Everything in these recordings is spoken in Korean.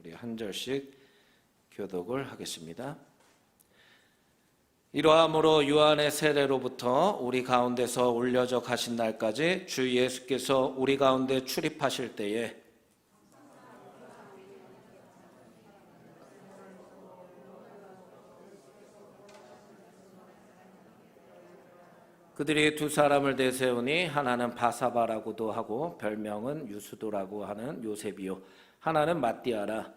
우리 한 절씩 교독을 하겠습니다. 이러함으로 요한의 세례로부터 우리 가운데서 올려져 가신 날까지 주 예수께서 우리 가운데 출입하실 때에 그들이 두 사람을 내세우니 하나는 바사바라고도 하고 별명은 유수도라고 하는 요셉이요 하나는 마띠아라.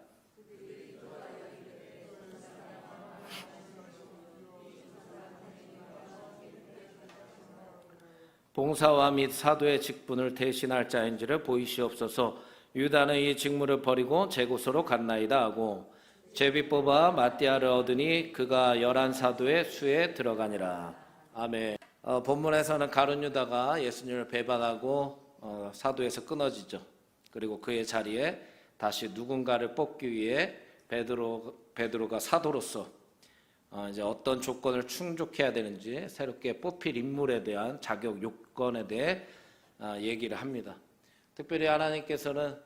봉사와 및 사도의 직분을 대신할 자인지를 보이시옵소서. 유다는 이 직무를 버리고 제 곳으로 갔나이다 하고 제비 뽑아 마띠아를 얻으니 그가 11사도의 수에 들어가니라. 아멘. 본문에서는 가룟 유다가 예수님을 배반하고 사도에서 끊어지죠. 그리고 그의 자리에 다시 누군가를 뽑기 위해 베드로가 사도로서 이제 어떤 조건을 충족해야 되는지 새롭게 뽑힐 인물에 대한 자격 요건에 대해 얘기를 합니다. 특별히 하나님께서는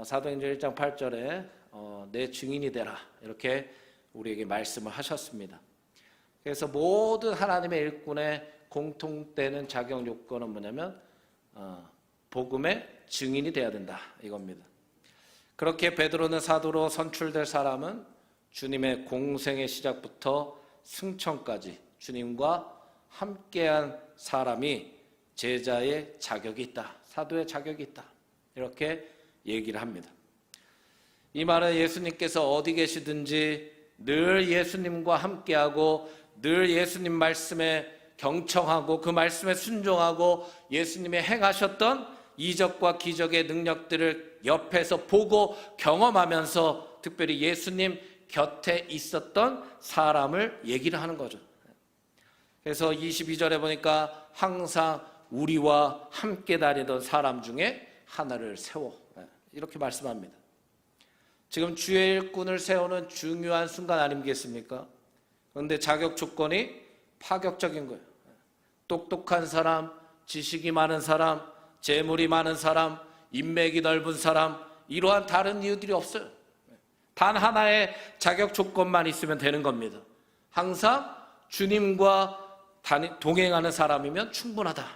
사도행전 1장 8절에 내 증인이 되라 이렇게 우리에게 말씀을 하셨습니다. 그래서 모든 하나님의 일꾼의 공통되는 자격 요건은 뭐냐면 복음의 증인이 돼야 된다 이겁니다. 그렇게 베드로는 사도로 선출될 사람은 주님의 공생의 시작부터 승천까지 주님과 함께한 사람이 제자의 자격이 있다, 사도의 자격이 있다 이렇게 얘기를 합니다. 이 말은 예수님께서 어디 계시든지 늘 예수님과 함께하고 늘 예수님 말씀에 경청하고 그 말씀에 순종하고 예수님이 행하셨던 이적과 기적의 능력들을 옆에서 보고 경험하면서 특별히 예수님 곁에 있었던 사람을 얘기를 하는 거죠. 그래서 22절에 보니까 항상 우리와 함께 다니던 사람 중에 하나를 세워 이렇게 말씀합니다. 지금 주의 일꾼을 세우는 중요한 순간 아니겠습니까? 그런데 자격 조건이 파격적인 거예요. 똑똑한 사람, 지식이 많은 사람, 재물이 많은 사람, 인맥이 넓은 사람 이러한 다른 이유들이 없어요. 단 하나의 자격 조건만 있으면 되는 겁니다. 항상 주님과 동행하는 사람이면 충분하다.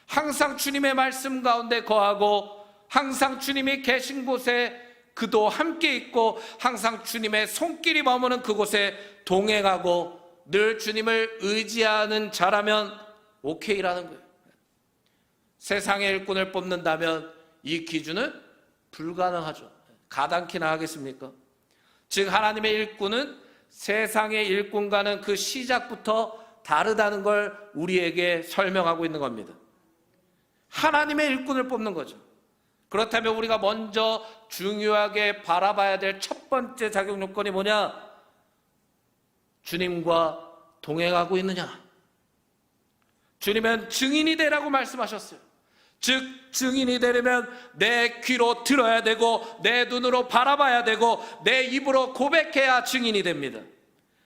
항상 주님의 말씀 가운데 거하고 항상 주님이 계신 곳에 그도 함께 있고 항상 주님의 손길이 머무는 그곳에 동행하고 늘 주님을 의지하는 자라면 오케이라는 거예요. 세상의 일꾼을 뽑는다면 이 기준은 불가능하죠. 가당키나 하겠습니까? 즉 하나님의 일꾼은 세상의 일꾼과는 그 시작부터 다르다는 걸 우리에게 설명하고 있는 겁니다. 하나님의 일꾼을 뽑는 거죠. 그렇다면 우리가 먼저 중요하게 바라봐야 될 첫 번째 자격 요건이 뭐냐? 주님과 동행하고 있느냐? 주님은 증인이 되라고 말씀하셨어요. 즉 증인이 되려면 내 귀로 들어야 되고 내 눈으로 바라봐야 되고 내 입으로 고백해야 증인이 됩니다.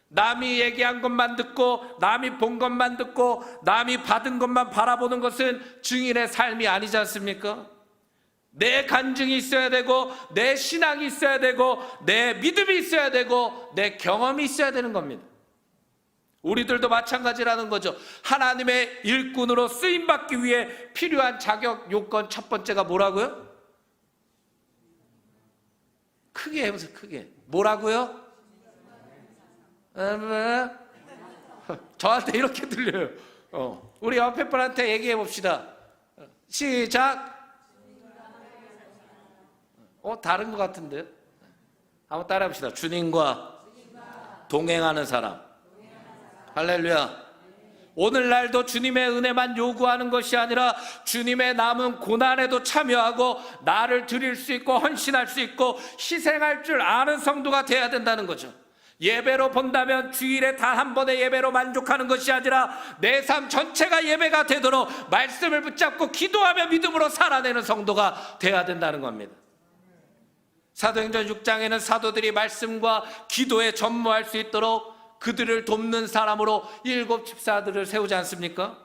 남이 얘기한 것만 듣고 남이 본 것만 듣고 남이 받은 것만 바라보는 것은 증인의 삶이 아니지 않습니까? 내 간증이 있어야 되고 내 신앙이 있어야 되고 내 믿음이 있어야 되고 내 경험이 있어야 되는 겁니다. 우리들도 마찬가지라는 거죠. 하나님의 일꾼으로 쓰임받기 위해 필요한 자격 요건 첫 번째가 뭐라고요? 크게 해보세요. 크게. 뭐라고요? 저한테 이렇게 들려요. 우리 옆에 분한테 얘기해 봅시다. 시작. 다른 것 같은데요? 한번 따라해 봅시다. 주님과 동행하는 사람. 할렐루야. 오늘날도 주님의 은혜만 요구하는 것이 아니라 주님의 남은 고난에도 참여하고 나를 드릴 수 있고 헌신할 수 있고 희생할 줄 아는 성도가 돼야 된다는 거죠. 예배로 본다면 주일에 단 한 번의 예배로 만족하는 것이 아니라 내 삶 전체가 예배가 되도록 말씀을 붙잡고 기도하며 믿음으로 살아내는 성도가 돼야 된다는 겁니다. 사도행전 6장에는 사도들이 말씀과 기도에 전무할 수 있도록 그들을 돕는 사람으로 7 집사들을 세우지 않습니까?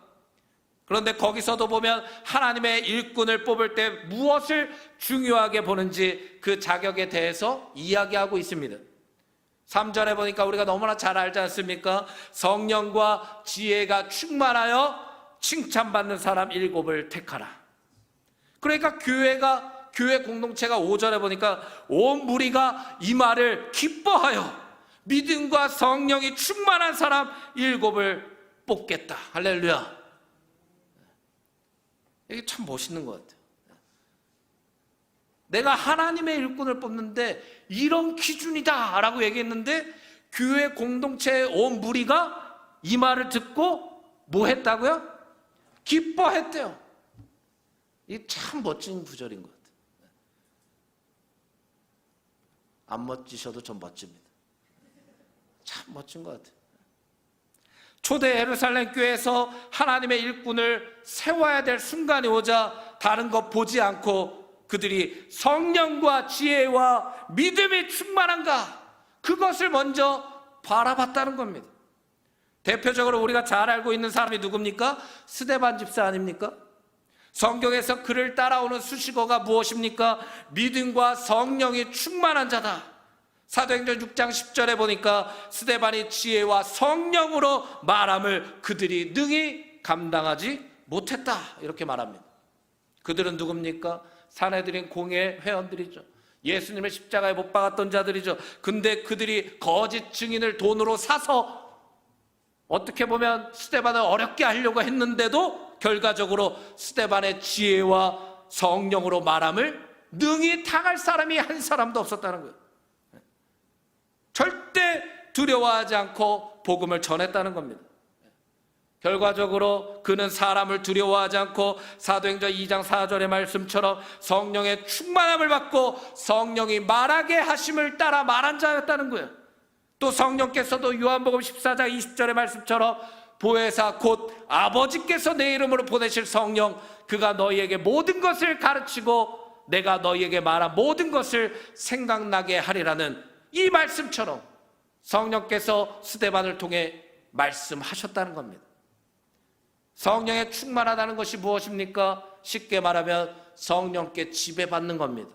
그런데 거기서도 보면 하나님의 일꾼을 뽑을 때 무엇을 중요하게 보는지 그 자격에 대해서 이야기하고 있습니다. 3절에 보니까 우리가 너무나 잘 알지 않습니까? 성령과 지혜가 충만하여 칭찬받는 사람 7을 택하라. 그러니까 교회 공동체가 5절에 보니까 온 무리가 이 말을 기뻐하여 믿음과 성령이 충만한 사람 7을 뽑겠다. 할렐루야. 이게 참 멋있는 것 같아요. 내가 하나님의 일꾼을 뽑는데 이런 기준이다 라고 얘기했는데 교회 공동체의 온 무리가 이 말을 듣고 뭐 했다고요? 기뻐했대요. 이게 참 멋진 구절인 것 같아요. 안 멋지셔도 전 멋집니다. 참 멋진 것 같아요. 초대 예루살렘 교회에서 하나님의 일꾼을 세워야 될 순간이 오자 다른 것 보지 않고 그들이 성령과 지혜와 믿음이 충만한가 그것을 먼저 바라봤다는 겁니다. 대표적으로 우리가 잘 알고 있는 사람이 누굽니까? 스데반 집사 아닙니까? 성경에서 그를 따라오는 수식어가 무엇입니까? 믿음과 성령이 충만한 자다. 사도행전 6장 10절에 보니까 스데반이 지혜와 성령으로 말함을 그들이 능히 감당하지 못했다 이렇게 말합니다. 그들은 누굽니까? 산헤드린 공회 회원들이죠. 예수님을 십자가에 못 박았던 자들이죠. 근데 그들이 거짓 증인을 돈으로 사서 어떻게 보면 스데반을 어렵게 하려고 했는데도 결과적으로 스데반의 지혜와 성령으로 말함을 능히 당할 사람이 한 사람도 없었다는 거예요. 절대 두려워하지 않고 복음을 전했다는 겁니다. 결과적으로 그는 사람을 두려워하지 않고 사도행전 2장 4절의 말씀처럼 성령의 충만함을 받고 성령이 말하게 하심을 따라 말한 자였다는 거예요. 또 성령께서도 요한복음 14장 20절의 말씀처럼 보혜사 곧 아버지께서 내 이름으로 보내실 성령 그가 너희에게 모든 것을 가르치고 내가 너희에게 말한 모든 것을 생각나게 하리라는 이 말씀처럼 성령께서 스데반을 통해 말씀하셨다는 겁니다. 성령에 충만하다는 것이 무엇입니까? 쉽게 말하면 성령께 지배받는 겁니다.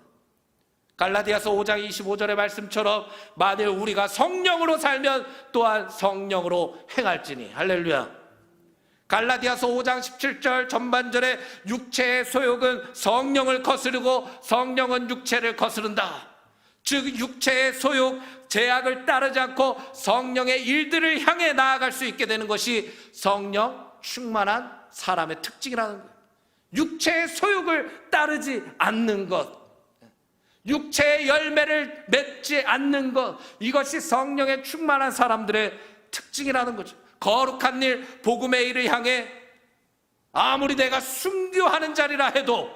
갈라디아서 5장 25절의 말씀처럼 만일 우리가 성령으로 살면 또한 성령으로 행할지니. 할렐루야. 갈라디아서 5장 17절 전반절에 육체의 소욕은 성령을 거스르고 성령은 육체를 거스른다. 즉 육체의 소욕, 제약을 따르지 않고 성령의 일들을 향해 나아갈 수 있게 되는 것이 성령 충만한 사람의 특징이라는 거예요. 육체의 소욕을 따르지 않는 것, 육체의 열매를 맺지 않는 것, 이것이 성령에 충만한 사람들의 특징이라는 거죠. 거룩한 일, 복음의 일을 향해 아무리 내가 순교하는 자리라 해도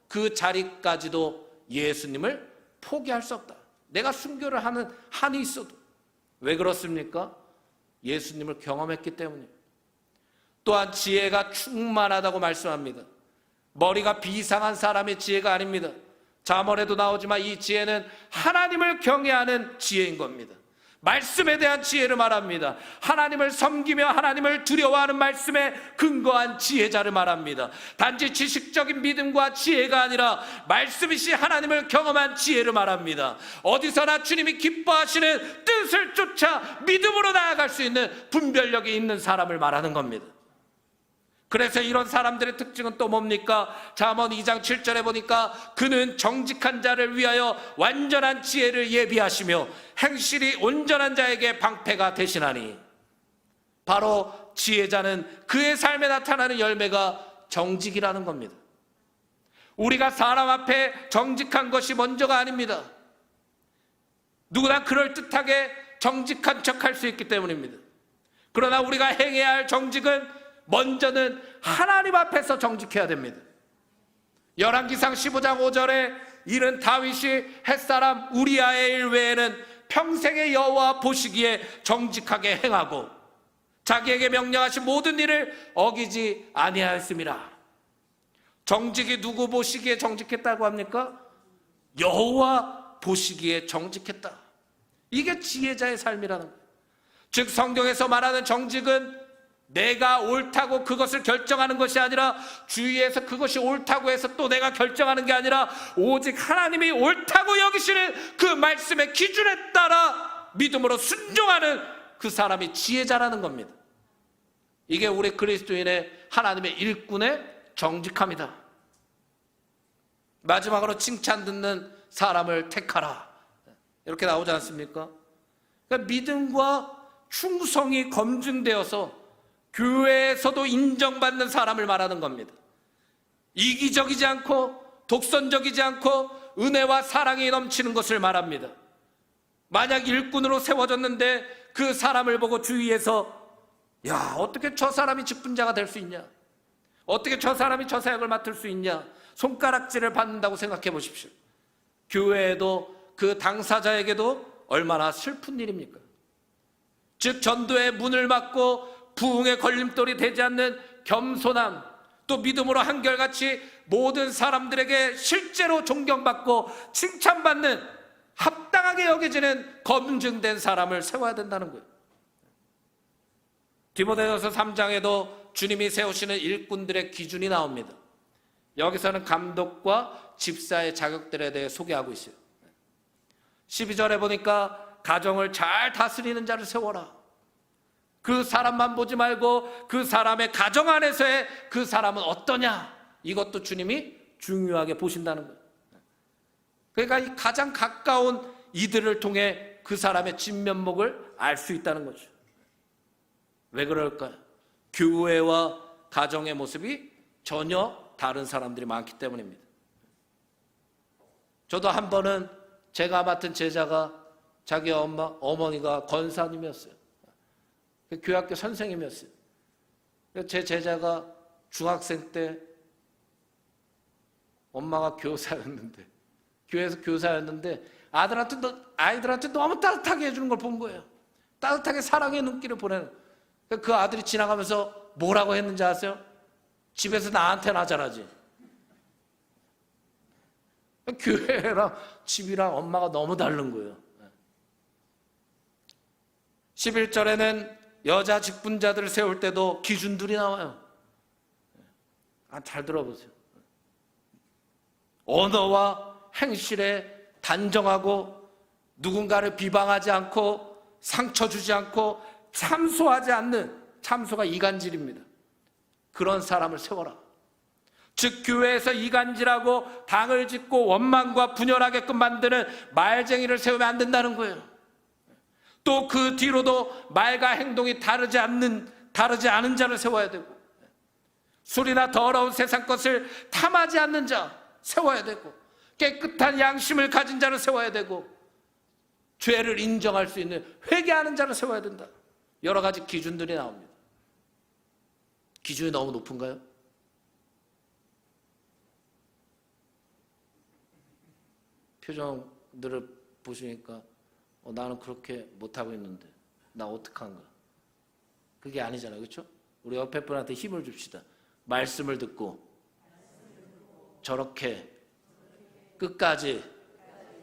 그 자리까지도 예수님을 포기할 수 없다. 내가 순교를 하는 한이 있어도. 왜 그렇습니까? 예수님을 경험했기 때문이에요. 또한 지혜가 충만하다고 말씀합니다. 머리가 비상한 사람의 지혜가 아닙니다. 잠언에도 나오지만 이 지혜는 하나님을 경외하는 지혜인 겁니다. 말씀에 대한 지혜를 말합니다. 하나님을 섬기며 하나님을 두려워하는 말씀에 근거한 지혜자를 말합니다. 단지 지식적인 믿음과 지혜가 아니라 말씀이시 하나님을 경험한 지혜를 말합니다. 어디서나 주님이 기뻐하시는 뜻을 쫓아 믿음으로 나아갈 수 있는 분별력이 있는 사람을 말하는 겁니다. 그래서 이런 사람들의 특징은 또 뭡니까? 잠언 2장 7절에 보니까 그는 정직한 자를 위하여 완전한 지혜를 예비하시며 행실이 온전한 자에게 방패가 되시나니. 바로 지혜자는 그의 삶에 나타나는 열매가 정직이라는 겁니다. 우리가 사람 앞에 정직한 것이 먼저가 아닙니다. 누구나 그럴듯하게 정직한 척할 수 있기 때문입니다. 그러나 우리가 행해야 할 정직은 먼저는 하나님 앞에서 정직해야 됩니다. 열왕기상 15장 5절에 이른 다윗이 햇사람 우리아의 일 외에는 평생의 여호와 보시기에 정직하게 행하고 자기에게 명령하신 모든 일을 어기지 아니하였습니다. 정직이 누구 보시기에 정직했다고 합니까? 여호와 보시기에 정직했다. 이게 지혜자의 삶이라는 거예요. 즉 성경에서 말하는 정직은 내가 옳다고 그것을 결정하는 것이 아니라, 주위에서 그것이 옳다고 해서 또 내가 결정하는 게 아니라, 오직 하나님이 옳다고 여기시는 그 말씀의 기준에 따라 믿음으로 순종하는 그 사람이 지혜자라는 겁니다. 이게 우리 그리스도인의 하나님의 일꾼의 정직함이다. 마지막으로 칭찬 듣는 사람을 택하라, 이렇게 나오지 않습니까? 그러니까 믿음과 충성이 검증되어서 교회에서도 인정받는 사람을 말하는 겁니다. 이기적이지 않고 독선적이지 않고 은혜와 사랑이 넘치는 것을 말합니다. 만약 일꾼으로 세워졌는데 그 사람을 보고 주위에서 야, 어떻게 저 사람이 직분자가 될 수 있냐, 어떻게 저 사람이 저 사역을 맡을 수 있냐, 손가락질을 받는다고 생각해 보십시오. 교회에도 그 당사자에게도 얼마나 슬픈 일입니까? 즉 전도의 문을 막고 부흥의 걸림돌이 되지 않는 겸손함, 또 믿음으로 한결같이 모든 사람들에게 실제로 존경받고 칭찬받는, 합당하게 여겨지는 검증된 사람을 세워야 된다는 거예요. 디모데후서 3장에도 주님이 세우시는 일꾼들의 기준이 나옵니다. 여기서는 감독과 집사의 자격들에 대해 소개하고 있어요. 12절에 보니까 가정을 잘 다스리는 자를 세워라. 그 사람만 보지 말고 그 사람의 가정 안에서의 그 사람은 어떠냐, 이것도 주님이 중요하게 보신다는 거예요. 그러니까 이 가장 가까운 이들을 통해 그 사람의 진면목을 알 수 있다는 거죠. 왜 그럴까요? 교회와 가정의 모습이 전혀 다른 사람들이 많기 때문입니다. 저도 한 번은 제가 맡은 제자가 자기 어머니가 권사님이었어요. 교회학교 선생님이었어요. 제 제자가 중학생 때 엄마가 교사였는데, 교회에서 교사였는데 아이들한테 너무 따뜻하게 해주는 걸 본 거예요. 따뜻하게 사랑의 눈길을 보내는. 그 아들이 지나가면서 뭐라고 했는지 아세요? 집에서 나한테나 잘하지. 교회랑 집이랑 엄마가 너무 다른 거예요. 11절에는 여자 직분자들을 세울 때도 기준들이 나와요. 잘 들어보세요. 언어와 행실에 단정하고 누군가를 비방하지 않고 상처 주지 않고 참소하지 않는, 참소가 이간질입니다. 그런 사람을 세워라. 즉 교회에서 이간질하고 당을 짓고 원망과 분열하게끔 만드는 말쟁이를 세우면 안 된다는 거예요. 또 그 뒤로도 말과 행동이 다르지 않은 자를 세워야 되고, 술이나 더러운 세상 것을 탐하지 않는 자 세워야 되고, 깨끗한 양심을 가진 자를 세워야 되고, 죄를 인정할 수 있는 회개하는 자를 세워야 된다. 여러 가지 기준들이 나옵니다. 기준이 너무 높은가요? 표정들을 보시니까 나는 그렇게 못하고 있는데 나 어떡한가? 그게 아니잖아요. 그렇죠? 우리 옆에 분한테 힘을 줍시다. 말씀을 듣고 저렇게 끝까지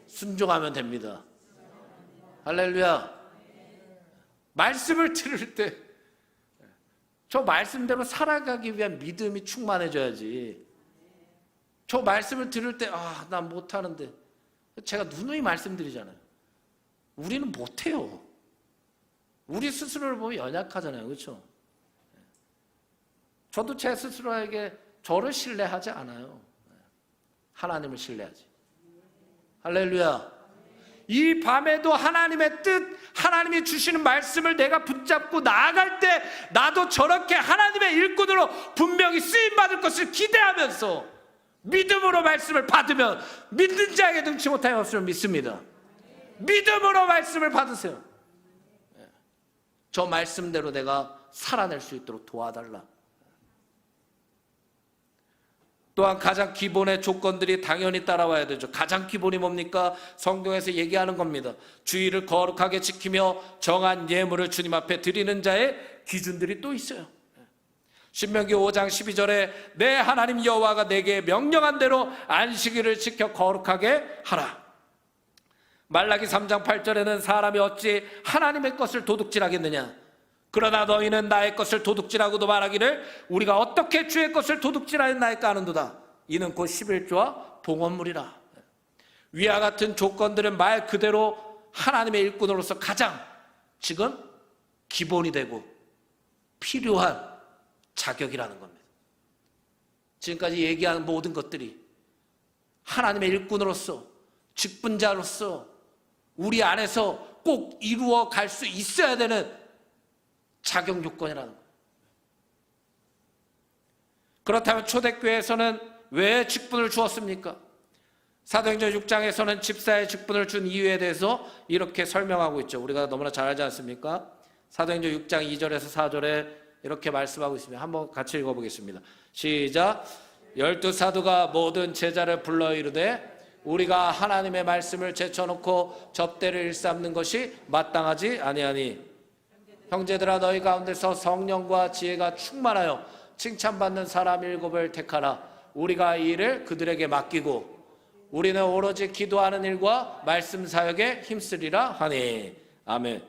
순종하면 됩니다. 할렐루야. 말씀을 들을 때 저 말씀대로 살아가기 위한 믿음이 충만해져야지. 저 말씀을 들을 때 난 못하는데, 제가 누누이 말씀드리잖아요. 우리는 못해요. 우리 스스로를 보면 연약하잖아요. 그렇죠? 저도 제 스스로에게 저를 신뢰하지 않아요. 하나님을 신뢰하지. 할렐루야. 이 밤에도 하나님의 뜻, 하나님이 주시는 말씀을 내가 붙잡고 나아갈 때 나도 저렇게 하나님의 일꾼으로 분명히 쓰임받을 것을 기대하면서 믿음으로 말씀을 받으면 믿는 자에게 능치 못할 것을 믿습니다. 믿음으로 말씀을 받으세요. 저 말씀대로 내가 살아낼 수 있도록 도와달라. 또한 가장 기본의 조건들이 당연히 따라와야 되죠. 가장 기본이 뭡니까? 성경에서 얘기하는 겁니다. 주의를 거룩하게 지키며 정한 예물을 주님 앞에 드리는 자의 기준들이 또 있어요. 신명기 5장 12절에 내 하나님 여호와가 내게 명령한 대로 안식일을 지켜 거룩하게 하라. 말라기 3장 8절에는 사람이 어찌 하나님의 것을 도둑질하겠느냐? 그러나 너희는 나의 것을 도둑질하고도 말하기를 우리가 어떻게 주의 것을 도둑질하였나이까 하는도다. 이는 곧 11조와 봉헌물이라. 위와 같은 조건들은 말 그대로 하나님의 일꾼으로서 가장 지금 기본이 되고 필요한 자격이라는 겁니다. 지금까지 얘기한 모든 것들이 하나님의 일꾼으로서 직분자로서 우리 안에서 꼭 이루어 갈 수 있어야 되는 자격 요건이라는 거예요. 그렇다면 초대교회에서는 왜 직분을 주었습니까? 사도행전 6장에서는 집사의 직분을 준 이유에 대해서 이렇게 설명하고 있죠. 우리가 너무나 잘 알지 않습니까? 사도행전 6장 2절에서 4절에 이렇게 말씀하고 있습니다. 한번 같이 읽어보겠습니다. 시작. 12사도가 모든 제자를 불러 이르되 우리가 하나님의 말씀을 제쳐놓고 접대를 일삼는 것이 마땅하지 아니하니 형제들아 너희 가운데서 성령과 지혜가 충만하여 칭찬받는 사람 7을 택하라. 우리가 이 일을 그들에게 맡기고 우리는 오로지 기도하는 일과 말씀 사역에 힘쓰리라 하니. 아멘.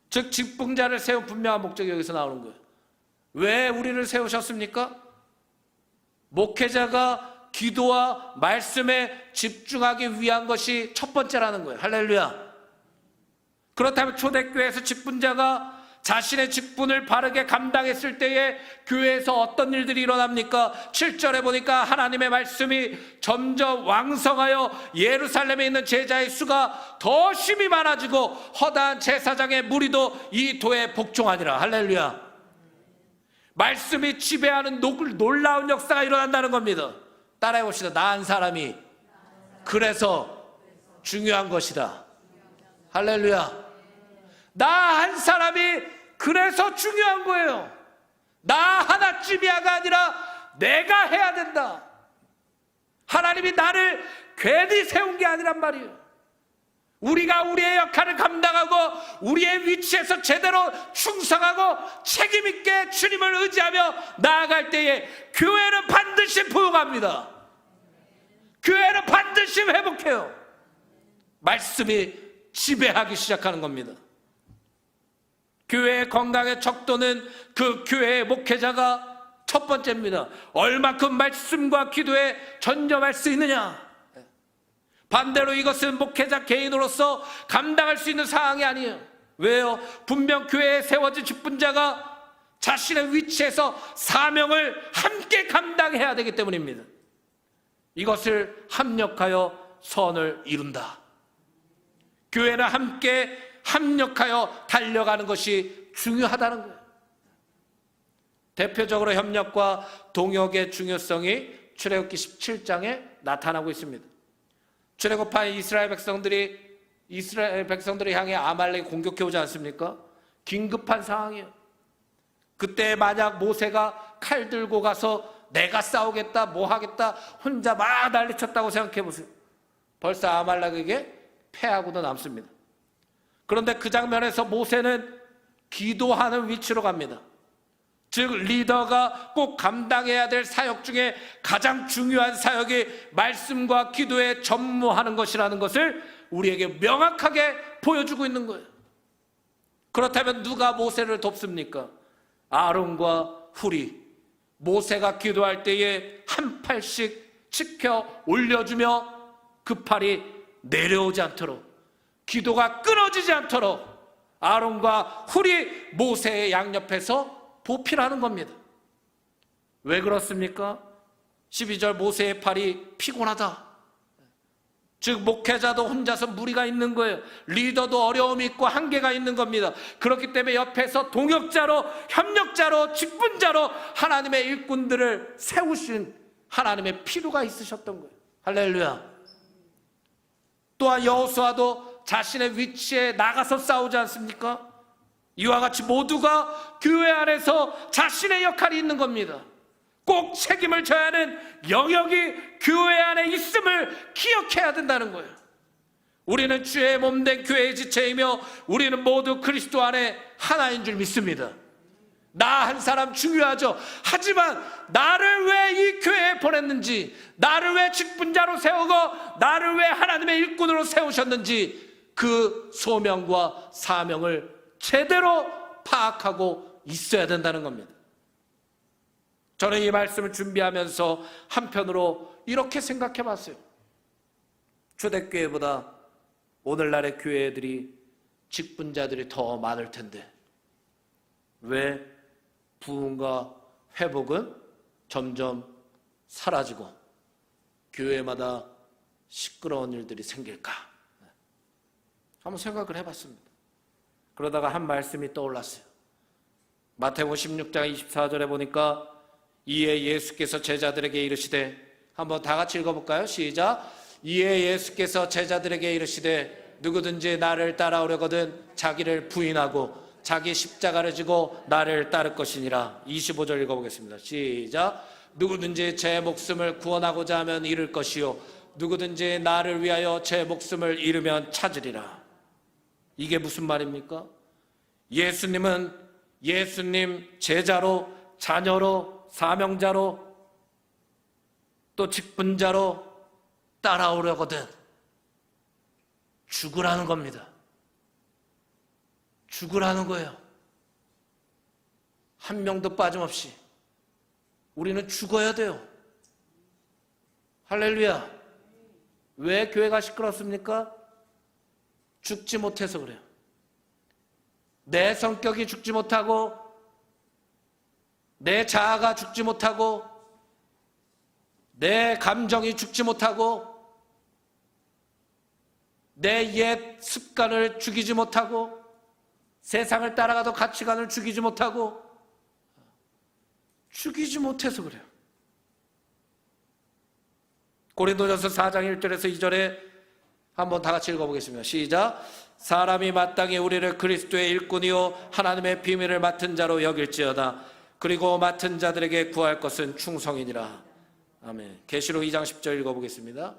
즉 직분자를 세운 분명한 목적이 여기서 나오는 거예요. 왜 우리를 세우셨습니까? 목회자가 기도와 말씀에 집중하기 위한 것이 첫 번째라는 거예요. 할렐루야. 그렇다면 초대교회에서 직분자가 자신의 직분을 바르게 감당했을 때에 교회에서 어떤 일들이 일어납니까? 7절에 보니까 하나님의 말씀이 점점 왕성하여 예루살렘에 있는 제자의 수가 더 심히 많아지고 허다한 제사장의 무리도 이 도에 복종하니라. 할렐루야. 말씀이 지배하는 놀라운 역사가 일어난다는 겁니다. 따라해 봅시다. 나 한 사람이 그래서 중요한 것이다. 할렐루야. 나 한 사람이 그래서 중요한 거예요. 나 하나쯤이야가 아니라 내가 해야 된다. 하나님이 나를 괜히 세운 게 아니란 말이에요. 우리가 우리의 역할을 감당하고 우리의 위치에서 제대로 충성하고 책임 있게 주님을 의지하며 나아갈 때에 교회는 반드시 부흥합니다. 교회는 반드시 회복해요. 말씀이 지배하기 시작하는 겁니다. 교회의 건강의 척도는 그 교회의 목회자가 첫 번째입니다. 얼마큼 말씀과 기도에 전념할 수 있느냐. 반대로 이것은 목회자 개인으로서 감당할 수 있는 사항이 아니에요. 왜요? 분명 교회에 세워진 직분자가 자신의 위치에서 사명을 함께 감당해야 되기 때문입니다. 이것을 합력하여 선을 이룬다. 교회는 함께 합력하여 달려가는 것이 중요하다는 거예요. 대표적으로 협력과 동역의 중요성이 출애굽기 17장에 나타나고 있습니다. 출애굽한 이스라엘 백성들이 향해 아말렉이 공격해 오지 않습니까? 긴급한 상황이에요. 그때 만약 모세가 칼 들고 가서 내가 싸우겠다, 뭐 하겠다, 혼자 막 난리쳤다고 생각해 보세요. 벌써 아말렉에게 패하고도 남습니다. 그런데 그 장면에서 모세는 기도하는 위치로 갑니다. 즉 리더가 꼭 감당해야 될 사역 중에 가장 중요한 사역이 말씀과 기도에 전무하는 것이라는 것을 우리에게 명확하게 보여주고 있는 거예요. 그렇다면 누가 모세를 돕습니까? 아론과 훌이. 모세가 기도할 때에 한 팔씩 지켜 올려주며 그 팔이 내려오지 않도록, 기도가 끊어지지 않도록 아론과 훌이 모세의 양옆에서 보필하는 겁니다. 왜 그렇습니까? 12절 모세의 팔이 피곤하다. 즉 목회자도 혼자서 무리가 있는 거예요. 리더도 어려움이 있고 한계가 있는 겁니다. 그렇기 때문에 옆에서 동역자로, 협력자로, 직분자로 하나님의 일꾼들을 세우신 하나님의 필요가 있으셨던 거예요. 할렐루야. 또한 여호수아도 자신의 위치에 나가서 싸우지 않습니까? 이와 같이 모두가 교회 안에서 자신의 역할이 있는 겁니다. 꼭 책임을 져야 하는 영역이 교회 안에 있음을 기억해야 된다는 거예요. 우리는 주의 몸된 교회의 지체이며 우리는 모두 그리스도 안에 하나인 줄 믿습니다. 나 한 사람 중요하죠. 하지만 나를 왜 이 교회에 보냈는지, 나를 왜 직분자로 세우고 나를 왜 하나님의 일꾼으로 세우셨는지 그 소명과 사명을 제대로 파악하고 있어야 된다는 겁니다. 저는 이 말씀을 준비하면서 한편으로 이렇게 생각해 봤어요. 초대교회보다 오늘날의 교회들이 직분자들이 더 많을 텐데 왜 부흥과 회복은 점점 사라지고 교회마다 시끄러운 일들이 생길까? 한번 생각을 해봤습니다. 그러다가 한 말씀이 떠올랐어요. 마태복음 16장 24절에 보니까 이에 예수께서 제자들에게 이르시되, 한번 다 같이 읽어볼까요? 시작. 이에 예수께서 제자들에게 이르시되 누구든지 나를 따라오려거든 자기를 부인하고 자기 십자가를 지고 나를 따를 것이니라. 25절 읽어보겠습니다. 시작. 누구든지 제 목숨을 구원하고자 하면 잃을 것이요 누구든지 나를 위하여 제 목숨을 잃으면 찾으리라. 이게 무슨 말입니까? 예수님은 예수님 제자로, 자녀로, 사명자로, 또 직분자로 따라오려거든 죽으라는 겁니다. 죽으라는 거예요. 한 명도 빠짐없이 우리는 죽어야 돼요. 할렐루야. 왜 교회가 시끄럽습니까? 죽지 못해서 그래요. 내 성격이 죽지 못하고, 내 자아가 죽지 못하고, 내 감정이 죽지 못하고, 내 옛 습관을 죽이지 못하고, 세상을 따라가도 가치관을 죽이지 못하고, 죽이지 못해서 그래요. 고린도전서 4장 1절에서 2절에 한번 다 같이 읽어보겠습니다. 시작. 사람이 마땅히 우리를 그리스도의 일꾼이요 하나님의 비밀을 맡은 자로 여길지어다. 그리고 맡은 자들에게 구할 것은 충성이니라. 아멘. 계시록 2장 10절 읽어보겠습니다.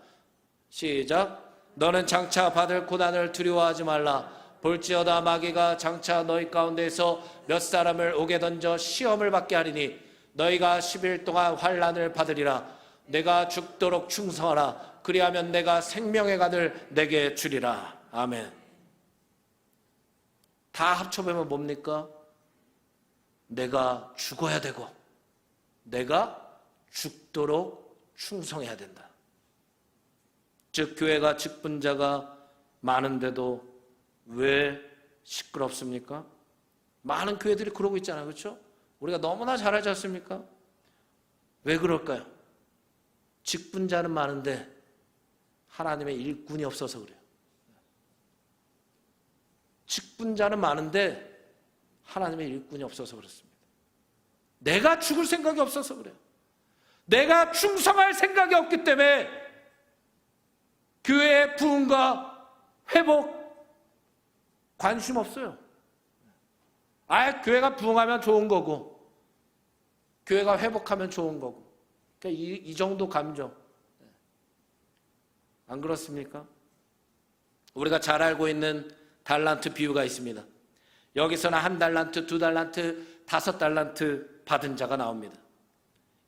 시작. 너는 장차 받을 고난을 두려워하지 말라. 볼지어다 마귀가 장차 너희 가운데에서 몇 사람을 옥에 던져 시험을 받게 하리니 너희가 10일 동안 환난을 받으리라. 내가 죽도록 충성하라. 그리하면 내가 생명의 간을 내게 주리라. 아멘. 다 합쳐보면 뭡니까? 내가 죽어야 되고 내가 죽도록 충성해야 된다. 즉 교회가 직분자가 많은데도 왜 시끄럽습니까? 많은 교회들이 그러고 있잖아요. 그렇죠? 우리가 너무나 잘 알지 않습니까? 왜 그럴까요? 직분자는 많은데 하나님의 일꾼이 없어서 그래요. 직분자는 많은데 하나님의 일꾼이 없어서 그렇습니다. 내가 죽을 생각이 없어서 그래요. 내가 충성할 생각이 없기 때문에 교회의 부흥과 회복 관심 없어요. 교회가 부흥하면 좋은 거고 교회가 회복하면 좋은 거고, 그러니까 이 정도 감정. 안 그렇습니까? 우리가 잘 알고 있는 달란트 비유가 있습니다. 여기서는 1달란트, 2달란트, 5달란트 받은 자가 나옵니다.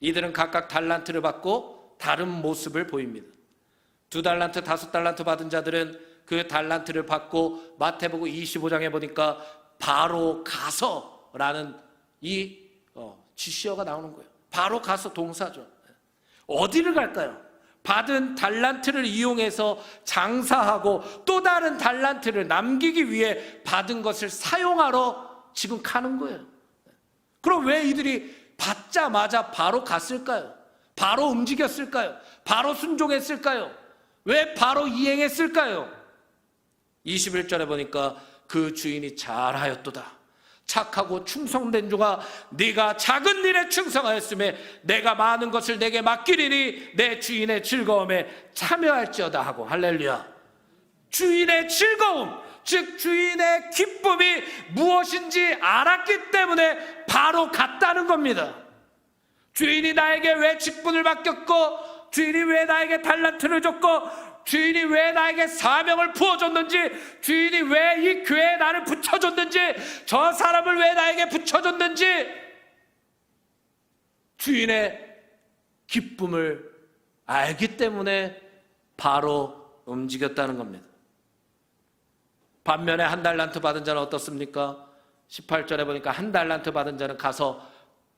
이들은 각각 달란트를 받고 다른 모습을 보입니다. 2달란트, 5달란트 받은 자들은 그 달란트를 받고 마태복음 25장에 보니까 바로 가서라는 이 지시어가 나오는 거예요. 바로 가서 동사죠. 어디를 갈까요? 받은 달란트를 이용해서 장사하고 또 다른 달란트를 남기기 위해 받은 것을 사용하러 지금 가는 거예요. 그럼 왜 이들이 받자마자 바로 갔을까요? 바로 움직였을까요? 바로 순종했을까요? 왜 바로 이행했을까요? 21절에 보니까 그 주인이 잘하였도다. 착하고 충성된 종아, 네가 작은 일에 충성하였음에 내가 많은 것을 내게 맡기리니 내 주인의 즐거움에 참여할지어다 하고. 할렐루야. 주인의 즐거움, 즉 주인의 기쁨이 무엇인지 알았기 때문에 바로 갔다는 겁니다. 주인이 나에게 왜 직분을 맡겼고, 주인이 왜 나에게 달란트를 줬고, 주인이 왜 나에게 사명을 부어줬는지, 주인이 왜 이 교회에 나를 붙여줬는지, 저 사람을 왜 나에게 붙여줬는지 주인의 기쁨을 알기 때문에 바로 움직였다는 겁니다. 반면에 1달란트 받은 자는 어떻습니까? 18절에 보니까 한 달란트 받은 자는 가서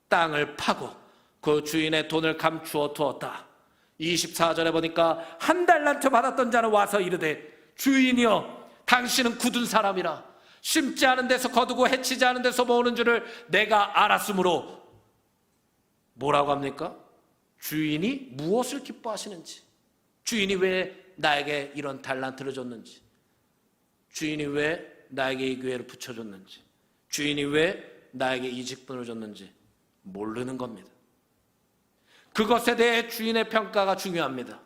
땅을 파고 그 주인의 돈을 감추어 두었다. 24절에 보니까 한 달란트 받았던 자는 와서 이르되 주인이여 당신은 굳은 사람이라 심지 않은 데서 거두고 해치지 않은 데서 모으는 줄을 내가 알았으므로 뭐라고 합니까? 주인이 무엇을 기뻐하시는지, 주인이 왜 나에게 이런 달란트를 줬는지, 주인이 왜 나에게 이 기회를 붙여줬는지, 주인이 왜 나에게 이 직분을 줬는지 모르는 겁니다. 그것에 대해 주인의 평가가 중요합니다.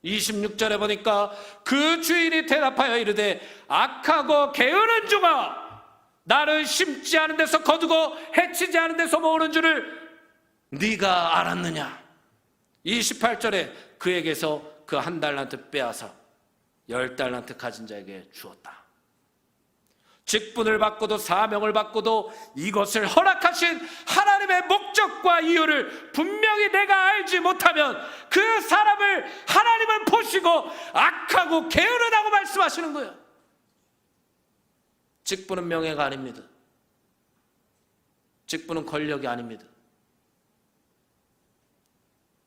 26절에 보니까 그 주인이 대답하여 이르되 악하고 게으른 종아, 나는 심지 않은 데서 거두고 해치지 않은 데서 모으는 줄을 네가 알았느냐. 28절에 그에게서 그 한 달란트 빼앗아 10달란트 가진 자에게 주었다. 직분을 받고도 사명을 받고도 이것을 허락하신 하나님의 목적과 이유를 분명히 내가 알지 못하면 그 사람을 하나님은 보시고 악하고 게으르다고 말씀하시는 거예요. 직분은 명예가 아닙니다. 직분은 권력이 아닙니다.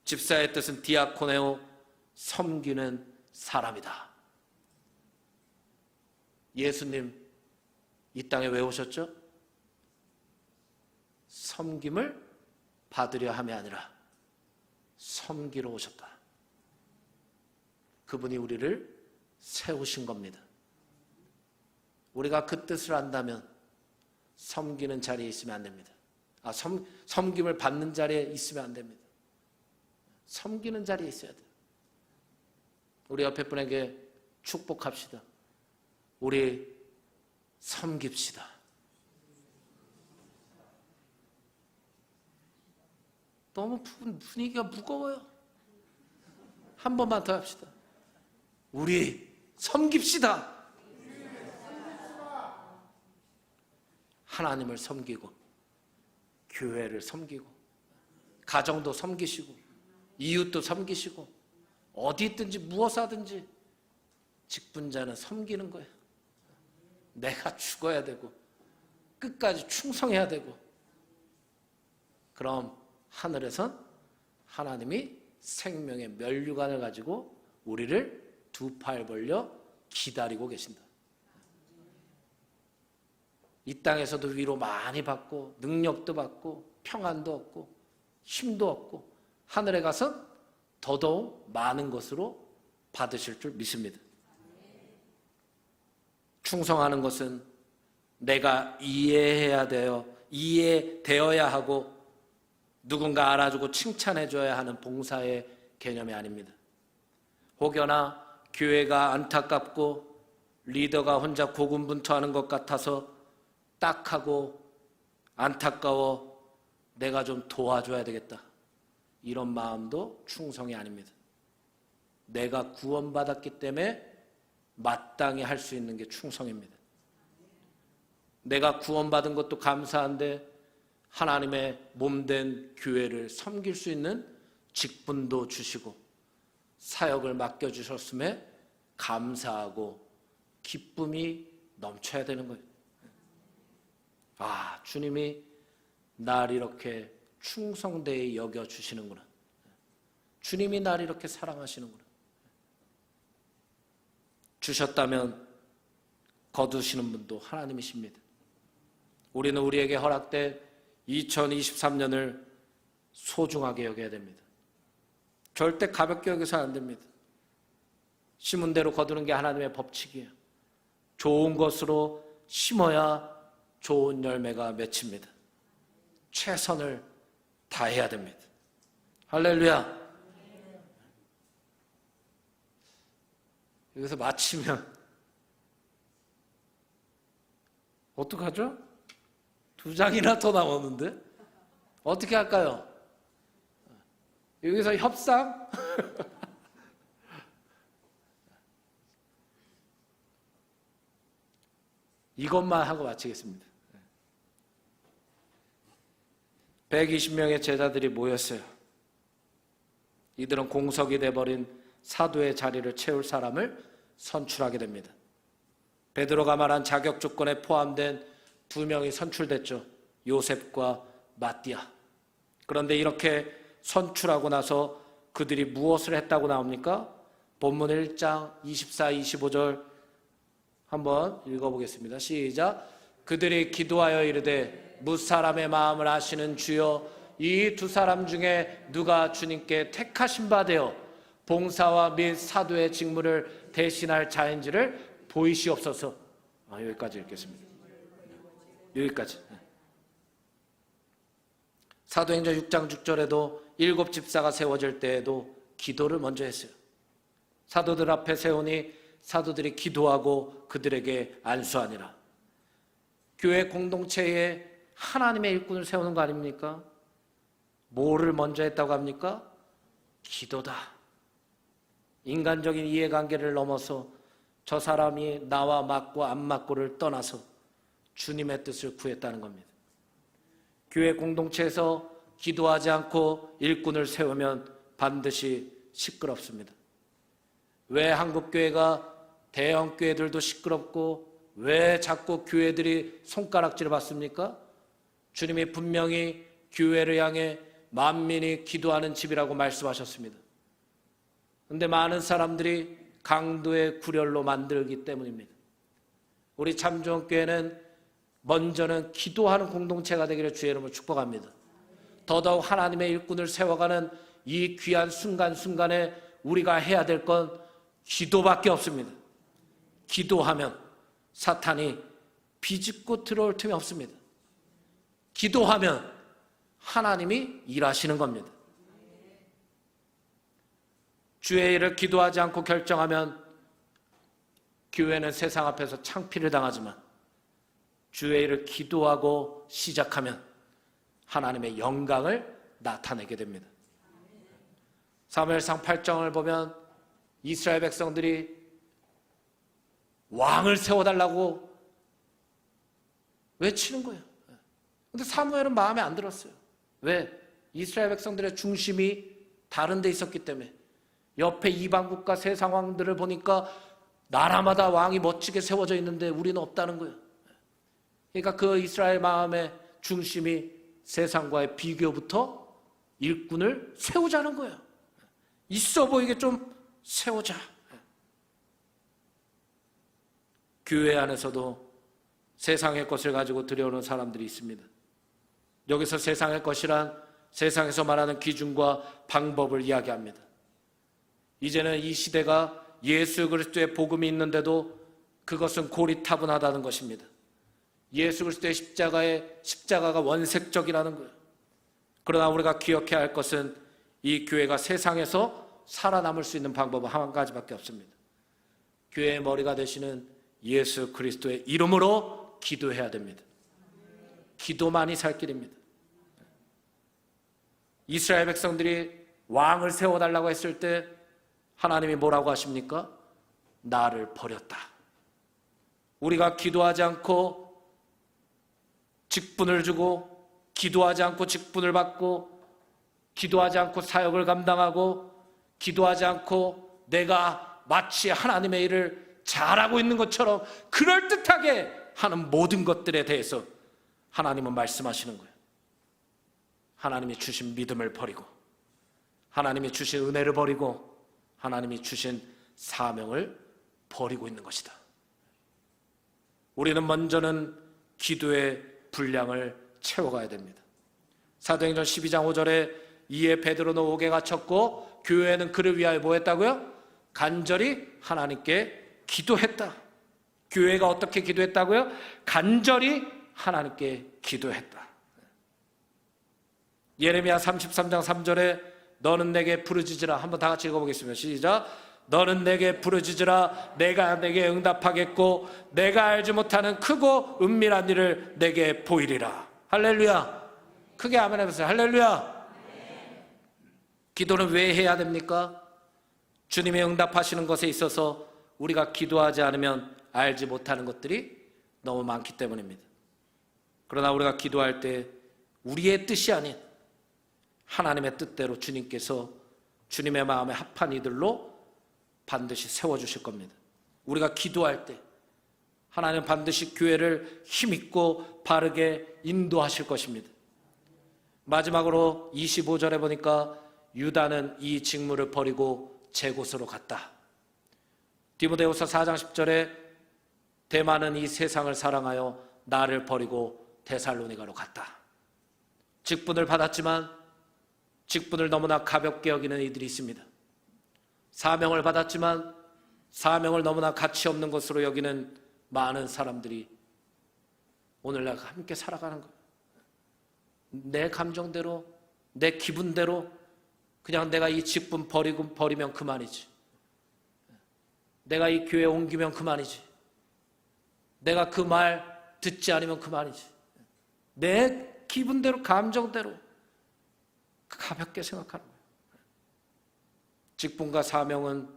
집사의 뜻은 디아코네오, 섬기는 사람이다. 예수님 이 땅에 왜 오셨죠? 섬김을 받으려 함이 아니라 섬기러 오셨다. 그분이 우리를 세우신 겁니다. 우리가 그 뜻을 안다면 섬기는 자리에 있으면 안 됩니다. 섬김을 받는 자리에 있으면 안 됩니다. 섬기는 자리에 있어야 돼요. 우리 옆에 분에게 축복합시다. 우리 섬깁시다. 너무 분위기가 무거워요. 한 번만 더 합시다. 우리 섬깁시다. 하나님을 섬기고 교회를 섬기고 가정도 섬기시고 이웃도 섬기시고 어디 있든지 무엇 하든지 직분자는 섬기는 거예요. 내가 죽어야 되고 끝까지 충성해야 되고, 그럼 하늘에선 하나님이 생명의 면류관을 가지고 우리를 두 팔 벌려 기다리고 계신다. 이 땅에서도 위로 많이 받고 능력도 받고 평안도 얻고 힘도 얻고 하늘에 가서 더더욱 많은 것으로 받으실 줄 믿습니다. 충성하는 것은 내가 이해되어야 하고 누군가 알아주고 칭찬해줘야 하는 봉사의 개념이 아닙니다. 혹여나 교회가 안타깝고 리더가 혼자 고군분투하는 것 같아서 딱하고 안타까워 내가 좀 도와줘야 되겠다, 이런 마음도 충성이 아닙니다. 내가 구원받았기 때문에 마땅히 할 수 있는 게 충성입니다. 내가 구원받은 것도 감사한데 하나님의 몸된 교회를 섬길 수 있는 직분도 주시고 사역을 맡겨주셨음에 감사하고 기쁨이 넘쳐야 되는 거예요. 아, 주님이 날 이렇게 충성되이 여겨주시는구나. 주님이 날 이렇게 사랑하시는구나. 주셨다면 거두시는 분도 하나님이십니다. 우리는 우리에게 허락된 2023년을 소중하게 여겨야 됩니다. 절대 가볍게 여겨서는 안 됩니다. 심은 대로 거두는 게 하나님의 법칙이에요. 좋은 것으로 심어야 좋은 열매가 맺힙니다. 최선을 다해야 됩니다. 할렐루야. 여기서 마치면 어떡하죠? 2장이나 더 나오는데 어떻게 할까요? 여기서 협상? 이것만 하고 마치겠습니다. 120명의 제자들이 모였어요. 이들은 공석이 돼버린 사도의 자리를 채울 사람을 선출하게 됩니다. 베드로가 말한 자격 조건에 포함된 두 명이 선출됐죠. 요셉과 마띠아. 그런데 이렇게 선출하고 나서 그들이 무엇을 했다고 나옵니까? 본문 1장 24, 25절 한번 읽어보겠습니다. 시작. 그들이 기도하여 이르되 무사람의 마음을 아시는 주여, 이 두 사람 중에 누가 주님께 택하신 바 되어 봉사와 및 사도의 직무를 대신할 자인지를 보이시옵소서. 여기까지 읽겠습니다. 여기까지. 사도행전 6장 6절에도 7 집사가 세워질 때에도 기도를 먼저 했어요. 사도들 앞에 세우니 사도들이 기도하고 그들에게 안수하니라. 교회 공동체에 하나님의 일꾼을 세우는 거 아닙니까? 뭐를 먼저 했다고 합니까? 기도다. 인간적인 이해관계를 넘어서 저 사람이 나와 맞고 안 맞고를 떠나서 주님의 뜻을 구했다는 겁니다. 교회 공동체에서 기도하지 않고 일꾼을 세우면 반드시 시끄럽습니다. 왜 한국교회가 대형 교회들도 시끄럽고 왜 자꾸 교회들이 손가락질을 받습니까? 주님이 분명히 교회를 향해 만민이 기도하는 집이라고 말씀하셨습니다. 그런데 많은 사람들이 강도의 구렬로 만들기 때문입니다. 우리 참좋은교회는 먼저는 기도하는 공동체가 되기를 주의 이름으로 축복합니다. 더더욱 하나님의 일꾼을 세워가는 이 귀한 순간순간에 우리가 해야 될 건 기도밖에 없습니다. 기도하면 사탄이 비집고 들어올 틈이 없습니다. 기도하면 하나님이 일하시는 겁니다. 주의 일을 기도하지 않고 결정하면 교회는 세상 앞에서 창피를 당하지만 주의 일을 기도하고 시작하면 하나님의 영광을 나타내게 됩니다. 사무엘상 8장을 보면 이스라엘 백성들이 왕을 세워달라고 외치는 거예요. 그런데 사무엘은 마음에 안 들었어요. 왜? 이스라엘 백성들의 중심이 다른 데 있었기 때문에. 옆에 이방국가 세상 왕들을 보니까 나라마다 왕이 멋지게 세워져 있는데 우리는 없다는 거예요. 그러니까 그 이스라엘 마음의 중심이 세상과의 비교부터 일꾼을 세우자는 거예요. 있어 보이게 좀 세우자. 교회 안에서도 세상의 것을 가지고 들여오는 사람들이 있습니다. 여기서 세상의 것이란 세상에서 말하는 기준과 방법을 이야기합니다. 이제는 이 시대가 예수 그리스도의 복음이 있는데도 그것은 고리타분하다는 것입니다. 예수 그리스도의 십자가가 원색적이라는 거예요. 그러나 우리가 기억해야 할 것은 이 교회가 세상에서 살아남을 수 있는 방법은 한 가지밖에 없습니다. 교회의 머리가 되시는 예수 그리스도의 이름으로 기도해야 됩니다. 기도만이 살 길입니다. 이스라엘 백성들이 왕을 세워달라고 했을 때 하나님이 뭐라고 하십니까? 나를 버렸다. 우리가 기도하지 않고 직분을 주고 기도하지 않고 직분을 받고 기도하지 않고 사역을 감당하고 기도하지 않고 내가 마치 하나님의 일을 잘하고 있는 것처럼 그럴듯하게 하는 모든 것들에 대해서 하나님은 말씀하시는 거예요. 하나님이 주신 믿음을 버리고 하나님이 주신 은혜를 버리고 하나님이 주신 사명을 버리고 있는 것이다. 우리는 먼저는 기도의 분량을 채워가야 됩니다. 사도행전 12장 5절에 이에 베드로는 옥에 갇혔고 교회는 그를 위하여 뭐 했다고요? 간절히 하나님께 기도했다. 교회가 어떻게 기도했다고요? 간절히 하나님께 기도했다. 예레미야 33장 3절에 너는 내게 부르짖으라. 한번 다 같이 읽어보겠습니다. 시작. 너는 내게 부르짖으라. 내가 내게 응답하겠고 내가 알지 못하는 크고 은밀한 일을 내게 보이리라. 할렐루야. 크게 아멘 해보세요. 할렐루야. 기도는 왜 해야 됩니까? 주님이 응답하시는 것에 있어서 우리가 기도하지 않으면 알지 못하는 것들이 너무 많기 때문입니다. 그러나 우리가 기도할 때 우리의 뜻이 아닌 하나님의 뜻대로 주님께서 주님의 마음에 합한 이들로 반드시 세워주실 겁니다. 우리가 기도할 때 하나님 반드시 교회를 힘있고 바르게 인도하실 것입니다. 마지막으로 25절에 보니까 유다는 이 직무를 버리고 제 곳으로 갔다. 디모데후서 4장 10절에 대만은 이 세상을 사랑하여 나를 버리고 데살로니가로 갔다. 직분을 받았지만 직분을 너무나 가볍게 여기는 이들이 있습니다. 사명을 받았지만 사명을 너무나 가치 없는 것으로 여기는 많은 사람들이 오늘날 함께 살아가는 거예요. 내 감정대로, 내 기분대로 그냥 내가 이 직분 버리면 그만이지. 내가 이 교회 옮기면 그만이지. 내가 그 말 듣지 않으면 그만이지. 내 기분대로, 감정대로 가볍게 생각하는 거예요. 직분과 사명은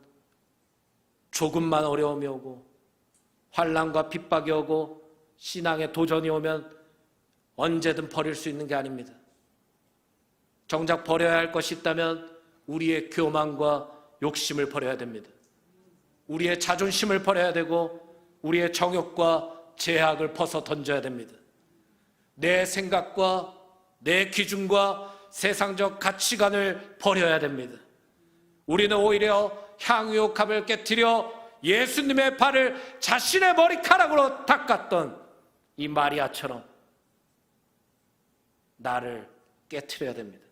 조금만 어려움이 오고 환난과 핍박이 오고 신앙에 도전이 오면 언제든 버릴 수 있는 게 아닙니다. 정작 버려야 할 것이 있다면 우리의 교만과 욕심을 버려야 됩니다. 우리의 자존심을 버려야 되고 우리의 정욕과 제약을 벗어 던져야 됩니다. 내 생각과 내 기준과 세상적 가치관을 버려야 됩니다. 우리는 오히려 향유옥합을 깨뜨려 예수님의 발을 자신의 머리카락으로 닦았던 이 마리아처럼 나를 깨트려야 됩니다.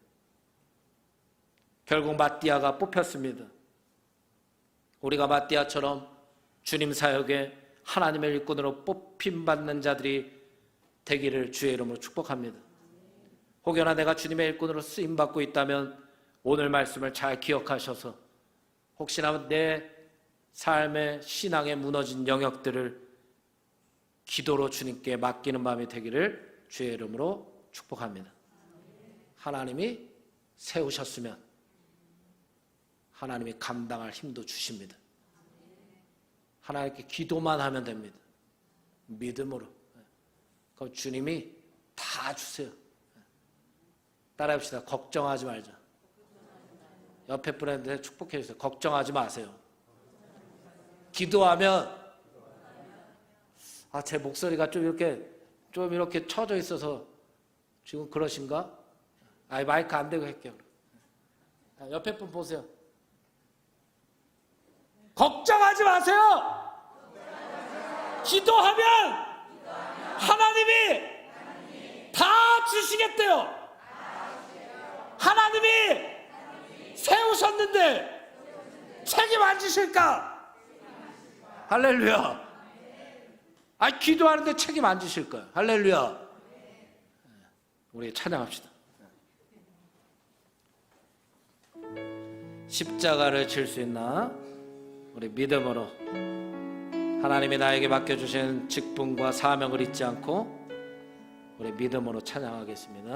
결국 마띠아가 뽑혔습니다. 우리가 마띠아처럼 주님 사역에 하나님의 일꾼으로 뽑힘받는 자들이 되기를 주의 이름으로 축복합니다. 혹여나 내가 주님의 일꾼으로 쓰임받고 있다면 오늘 말씀을 잘 기억하셔서 혹시나 내 삶의 신앙에 무너진 영역들을 기도로 주님께 맡기는 마음이 되기를 주의 이름으로 축복합니다. 하나님이 세우셨으면 하나님이 감당할 힘도 주십니다. 하나님께 기도만 하면 됩니다. 믿음으로. 그럼 주님이 다 주세요. 따라해봅시다. 걱정하지 말자. 옆에 분한테 축복해 주세요. 걱정하지 마세요. 기도하면 제 목소리가 좀 이렇게 처져 있어서 지금 그러신가? 마이크 안 대고 할게요. 옆에 분 보세요. 걱정하지 마세요. 기도하면 하나님이 다 주시겠대요. 하나님이 세우셨는데 책임 안 지실까? 할렐루야. 기도하는데 책임 안 지실 거야. 할렐루야. 우리 찬양합시다. 십자가를 질 수 있나? 우리 믿음으로 하나님이 나에게 맡겨주신 직분과 사명을 잊지 않고 우리 믿음으로 찬양하겠습니다.